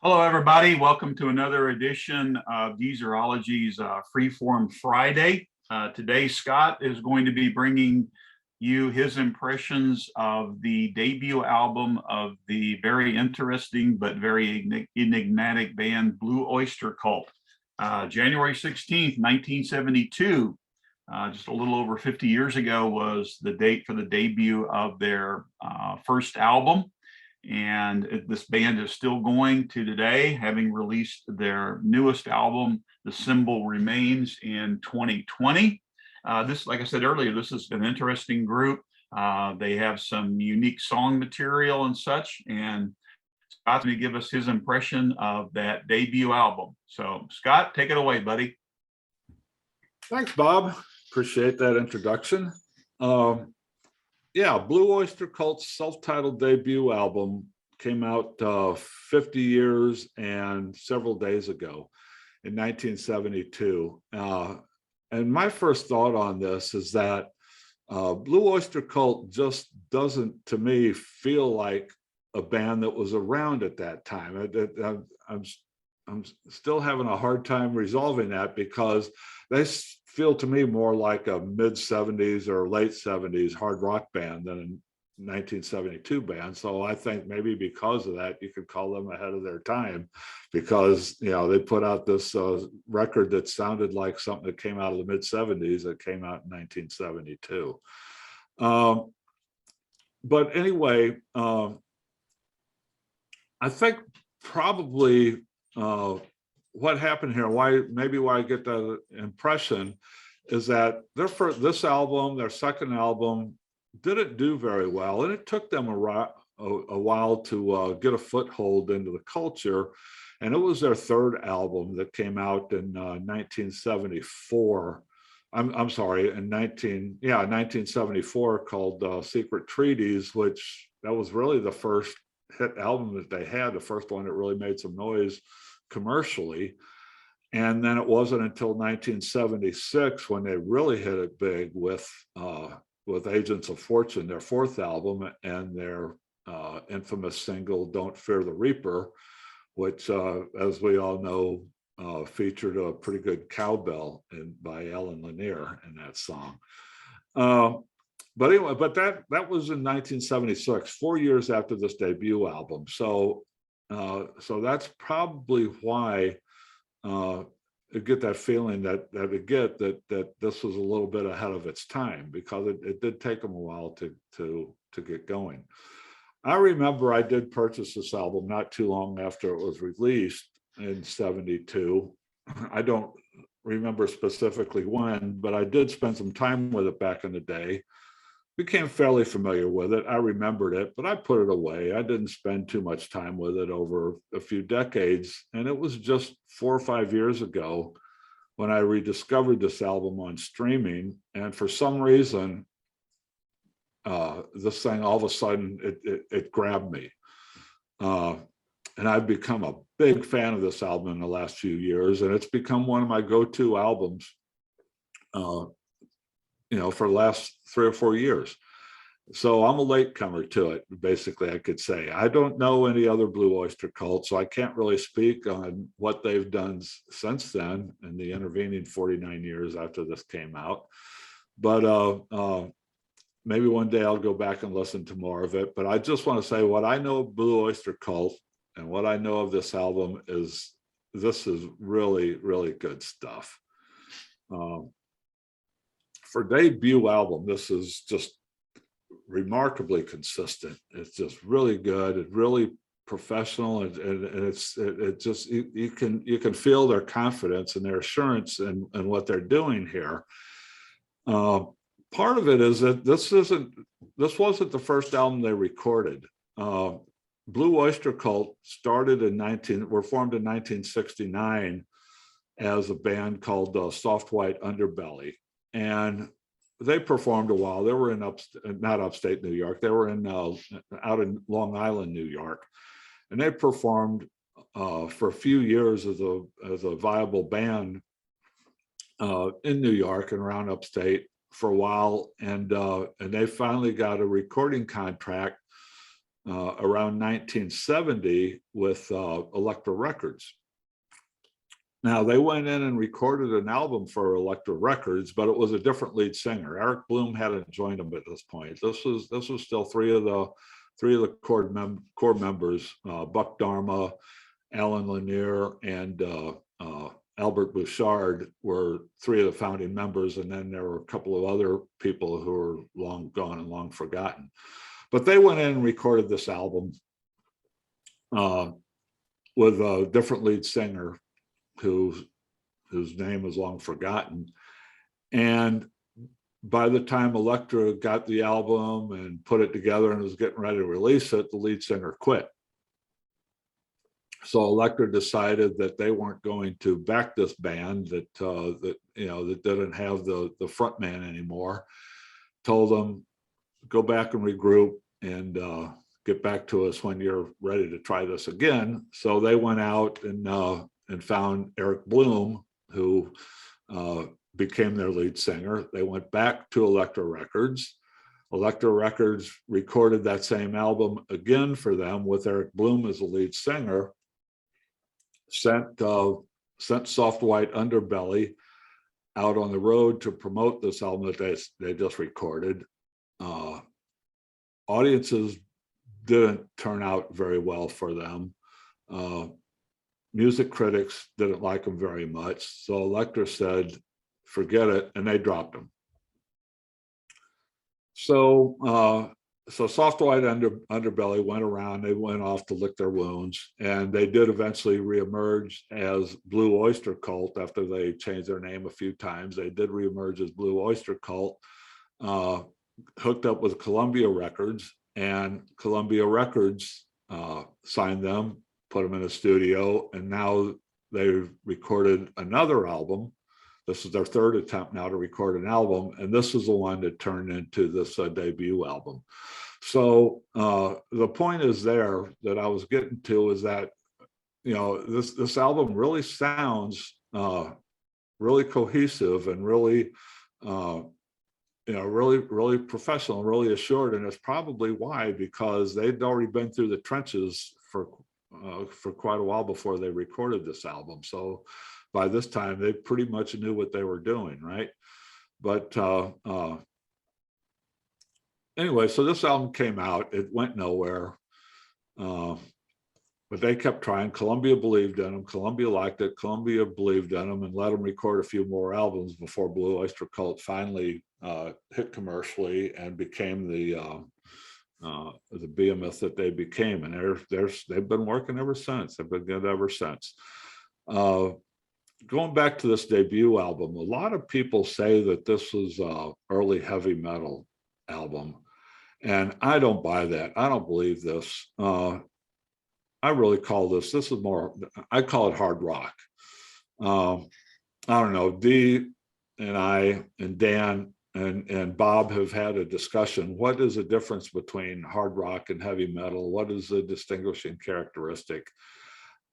Hello, everybody. Welcome to another edition of Geezerology's Freeform Friday. Today, Scott is going to be bringing you his impressions of the debut album of the very interesting but very enigmatic band Blue Oyster Cult. January 16th, 1972, just a little over 50 years ago, was the date for the debut of their first album. And this band is still going to today, having released their newest album, The Symbol Remains, in 2020. This, like I said earlier, this is an interesting group. They have some unique song material and such, and Scott's going to give us his impression of that debut album. So, Scott, take it away, buddy. Thanks, Bob. Appreciate that introduction. Yeah, Blue Oyster Cult's self-titled debut album came out 50 years and several days ago in 1972. And my first thought on this is that Blue Oyster Cult just doesn't, to me, feel like a band that was around at that time. I'm still having a hard time resolving that, because they feel to me more like a mid-70s or late 70s hard rock band than a 1972 band. So I think maybe because of that, you could call them ahead of their time, because they put out this record that sounded like something that came out of the mid-70s that came out in 1972. But anyway, I think probably what happened here, why I get that impression, is that this album, their second album, didn't do very well, and it took them a while to get a foothold into the culture. And it was their third album that came out in 1974. I'm sorry, in 1974, called Secret Treaties, which that was really the first hit album that they had, the first one that really made some noise commercially. And then it wasn't until 1976 when they really hit it big with Agents of Fortune, their fourth album, and their infamous single Don't Fear the Reaper, which as we all know featured a pretty good cowbell by Ellen Lanier in that song. But anyway, that was in 1976, 4 years after this debut album. So that's probably why I get that feeling that this was a little bit ahead of its time, because it did take them a while to get going. I remember I did purchase this album not too long after it was released in 72. I don't remember specifically when, but I did spend some time with it back in the day. Became fairly familiar with it. I remembered it, but I put it away. I didn't spend too much time with it over a few decades. And it was just 4 or 5 years ago when I rediscovered this album on streaming. And for some reason, this thing, all of a sudden, it grabbed me. And I've become a big fan of this album in the last few years. And it's become one of my go-to albums for the last 3 or 4 years. So I'm a latecomer to it, basically, I could say. I don't know any other Blue Oyster Cult, so I can't really speak on what they've done since then in the intervening 49 years after this came out. But maybe one day I'll go back and listen to more of it. But I just want to say what I know of Blue Oyster Cult and what I know of this album is this is really, really good stuff. For debut album, this is just remarkably consistent. It's just really good. It's really professional, and it just you can feel their confidence and their assurance in what they're doing here. Part of it is that this wasn't the first album they recorded. Blue Oyster Cult were formed in 1969 as a band called Soft White Underbelly. And they performed a while. They were in not upstate New York. They were out in Long Island, New York, and they performed for a few years as a viable band in New York and around upstate for a while. And they finally got a recording contract around 1970 with Elektra Records. Now, they went in and recorded an album for Elektra Records, but it was a different lead singer. Eric Bloom hadn't joined them at this point. This was still three of the core members, Buck Dharma, Alan Lanier, and Albert Bouchard were three of the founding members, and then there were a couple of other people who were long gone and long forgotten. But they went in and recorded this album with a different lead singer whose name is long forgotten. And by the time Elektra got the album and put it together and was getting ready to release it, the lead singer quit. So Elektra decided that they weren't going to back this band that didn't have the front man anymore. Told them, go back and regroup and get back to us when you're ready to try this again. So they went out and found Eric Bloom, who became their lead singer. They went back to Elektra Records. Elektra Records recorded that same album again for them with Eric Bloom as the lead singer. Sent Soft White Underbelly out on the road to promote this album that they just recorded. Audiences didn't turn out very well for them. Music critics didn't like them very much. So Elektra said, forget it, and they dropped them. So Soft White Underbelly went around, they went off to lick their wounds, and they did eventually reemerge as Blue Oyster Cult after they changed their name a few times. They did reemerge as Blue Oyster Cult, hooked up with Columbia Records, and Columbia Records signed them, put them in a studio, and now they've recorded another album. This is their third attempt now to record an album, and this is the one that turned into this debut album. So the point is there that I was getting to is that, this album really sounds really cohesive and really, really professional, really assured, and it's probably why, because they'd already been through the trenches for quite a while before they recorded this album. So by this time, they pretty much knew what they were doing, right? But anyway, so this album came out. It went nowhere, but they kept trying. Columbia believed in them. Columbia liked it. Columbia believed in them and let them record a few more albums before Blue Oyster Cult finally hit commercially and became the behemoth that they became. And they've been working ever since. They've been good ever since. Going back to this debut album, a lot of people say that this was an early heavy metal album, and I don't buy that. I don't believe this. I really call this is more, I call it hard rock. I don't know, Dee and I and Dan and Bob have had a discussion. What is the difference between hard rock and heavy metal? What is the distinguishing characteristic?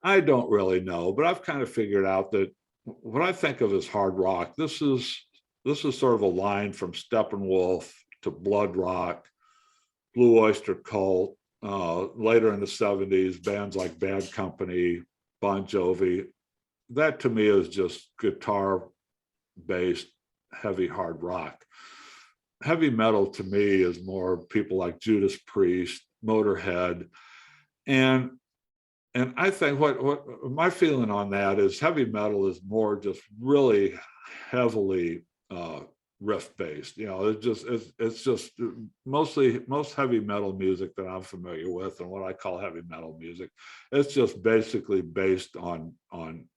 I don't really know, but I've kind of figured out that what I think of as hard rock, this is sort of a line from Steppenwolf to Blood Rock, Blue Oyster Cult, later in the 70s, bands like Bad Company, Bon Jovi. That to me is just guitar-based heavy hard rock. Heavy metal to me is more people like Judas Priest, Motorhead, and I think what my feeling on that is heavy metal is more just really heavily riff based. It's just most heavy metal music that I'm familiar with, and what I call heavy metal music, it's just basically based on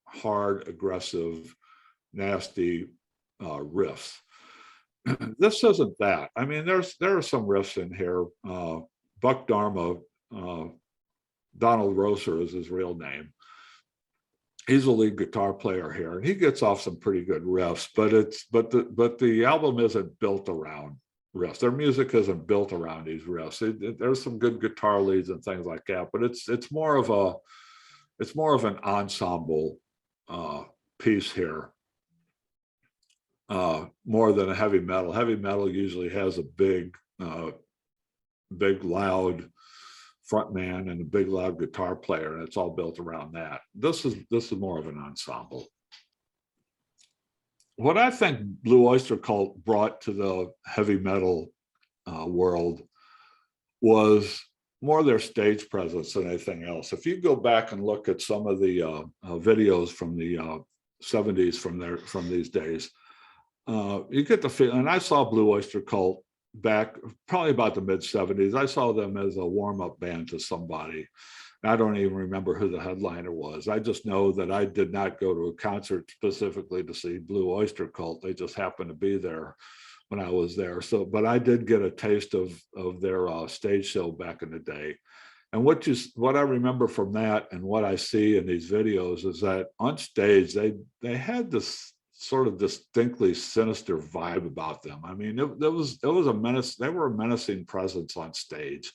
hard, aggressive, nasty riffs. This isn't that. I mean, there are some riffs in here. Buck Dharma. Donald Rosser is his real name. He's a lead guitar player here, and he gets off some pretty good riffs. But the album isn't built around riffs. Their music isn't built around these riffs. There's some good guitar leads and things like that, but it's more of an ensemble piece here, more than a heavy metal. Heavy metal usually has a big, loud front man and a big loud guitar player, and it's all built around that. This is more of an ensemble. What I think Blue Oyster Cult brought to the heavy metal world was more their stage presence than anything else. If you go back and look at some of the videos from the 70s from these days, you get the feeling. And I saw Blue Oyster Cult back probably about the mid 70s. I saw them as a warm-up band to somebody. I don't even remember who the headliner was. I just know that I did not go to a concert specifically to see Blue Oyster Cult. They just happened to be there when I was there. So, but I did get a taste of their stage show back in the day. And what I remember from that and what I see in these videos is that on stage, they had this sort of distinctly sinister vibe about them. I mean, it was a menace. They were a menacing presence on stage.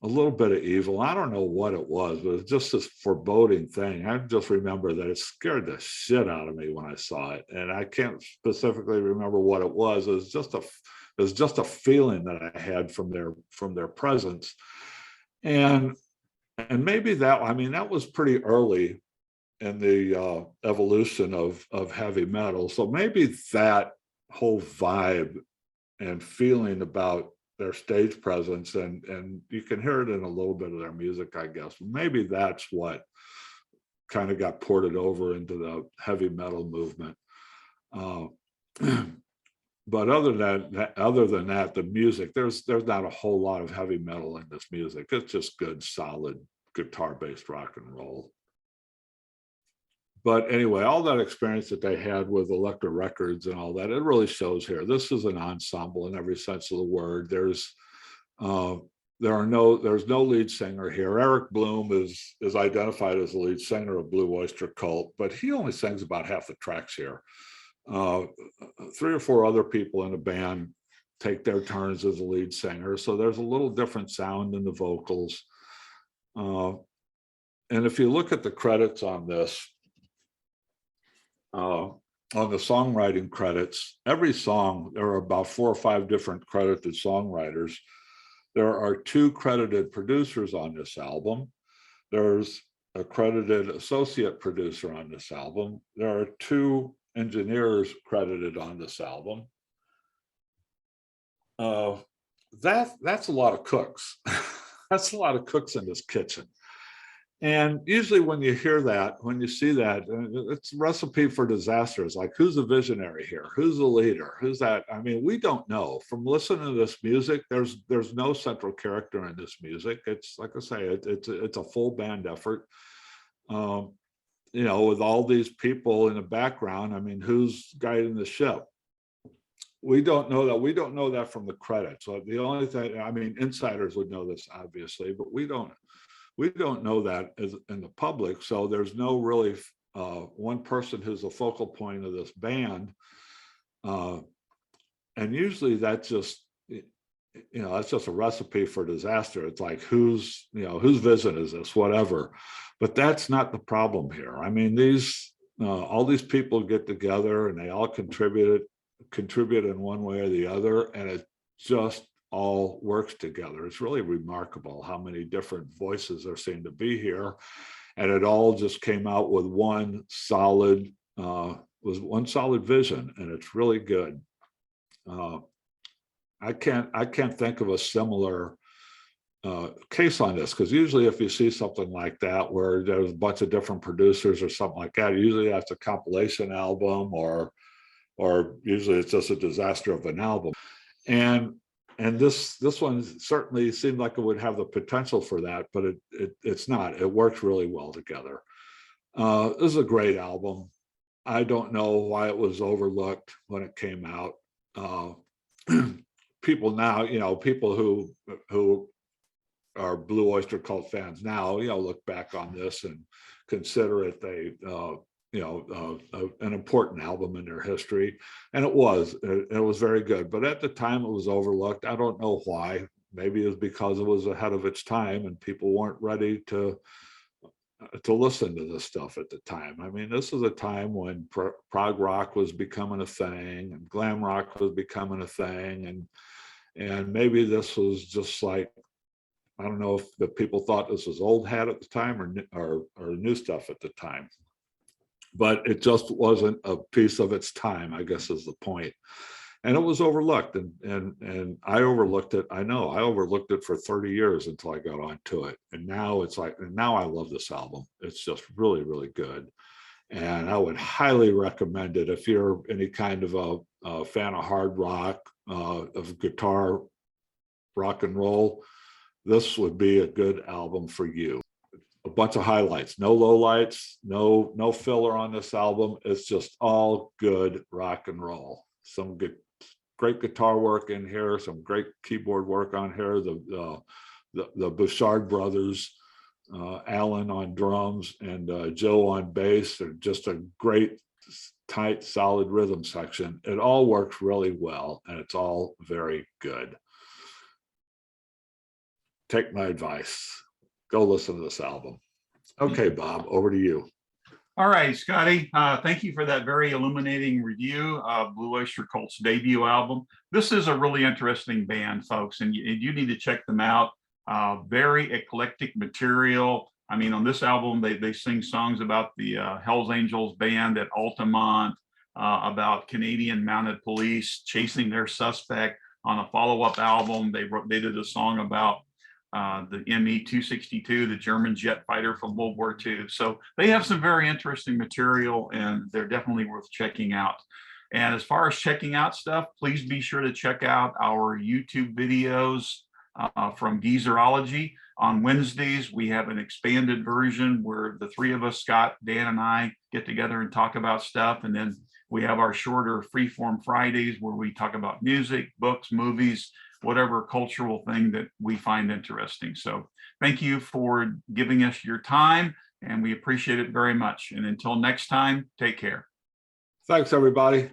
A little bit of evil. I don't know what it was, but it's just this foreboding thing. I just remember that it scared the shit out of me when I saw it. And I can't specifically remember what it was. It was just a feeling that I had from their presence. And maybe that, I mean, that was pretty early in the evolution of heavy metal. So maybe that whole vibe and feeling about their stage presence, and you can hear it in a little bit of their music, I guess. Maybe that's what kind of got ported over into the heavy metal movement. But other than that, the music, there's not a whole lot of heavy metal in this music. It's just good, solid guitar-based rock and roll. But anyway, all that experience that they had with Elektra Records and all that, it really shows here. This is an ensemble in every sense of the word. There's no lead singer here. Eric Bloom is identified as the lead singer of Blue Oyster Cult, but he only sings about half the tracks here. 3 or 4 other people in the band take their turns as a lead singer, so there's a little different sound in the vocals. And if you look at the credits on this, on the songwriting credits, every song, there are about 4 or 5 different credited songwriters. There are 2 credited producers on this album. There's a credited associate producer on this album. There are 2 engineers credited on this album. That's a lot of cooks. That's a lot of cooks in this kitchen. And usually when you hear that, when you see that, it's a recipe for disaster. It's like, who's the visionary here? Who's the leader? Who's that? I mean, we don't know. From listening to this music, there's no central character in this music. It's like I say, it's a full band effort. You know, with all these people in the background, I mean, who's guiding the ship? We don't know that. We don't know that from the credits. So the only thing, I mean, insiders would know this, obviously, but we don't know that as in the public. So there's no really one person who's the focal point of this band. And usually that's just, that's just a recipe for disaster. It's like, whose vision is this, whatever. But that's not the problem here. I mean, all these people get together and they all contribute in one way or the other, and it just all works together. It's really remarkable how many different voices there seem to be here, and it all just came out with one solid vision, and it's really good. I can't think of a similar case on this, because usually if you see something like that where there's a bunch of different producers or something like that, usually that's a compilation album, or usually it's just a disaster of an album. And this one certainly seemed like it would have the potential for that, but it's not. It works really well together. This is a great album. I don't know why it was overlooked when it came out. People now, people who are Blue Oyster Cult fans now, look back on this and consider it an important album in their history, and it was very good. But at the time, it was overlooked. I don't know why. Maybe it was because it was ahead of its time, and people weren't ready to listen to this stuff at the time. I mean, this was a time when prog rock was becoming a thing, and glam rock was becoming a thing, and maybe this was just like I don't know if the people thought this was old hat at the time or new stuff at the time, but it just wasn't a piece of its time, I guess is the point. And it was overlooked, and I overlooked it. I know I overlooked it for 30 years until I got onto it. And now it's like, and now I love this album. It's just really, really good. And I would highly recommend it if you're any kind of a fan of hard rock, of guitar, rock and roll. This would be a good album for you. A bunch of highlights, no lowlights, no filler on this album. It's just all good rock and roll. Some good, great guitar work in here, some great keyboard work on here. The Bouchard brothers, Alan on drums and Joe on bass, are just a great, tight, solid rhythm section. It all works really well, and it's all very good. Take my advice. Go listen to this album. Okay, Bob, over to you. All right, Scotty, thank you for that very illuminating review of Blue Oyster Cult's debut album. This is a really interesting band, folks, and you need to check them out. Very eclectic material. I mean, on this album, they sing songs about the Hells Angels band at Altamont, about Canadian Mounted Police chasing their suspect. On a follow-up album, they did a song about the ME-262, the German jet fighter from World War II. So they have some very interesting material, and they're definitely worth checking out. And as far as checking out stuff, please be sure to check out our YouTube videos from Geezerology. On Wednesdays, we have an expanded version where the three of us, Scott, Dan, and I, get together and talk about stuff. And then we have our shorter Freeform Fridays where we talk about music, books, movies, whatever cultural thing that we find interesting. So thank you for giving us your time, and we appreciate it very much. And until next time, take care. Thanks, everybody.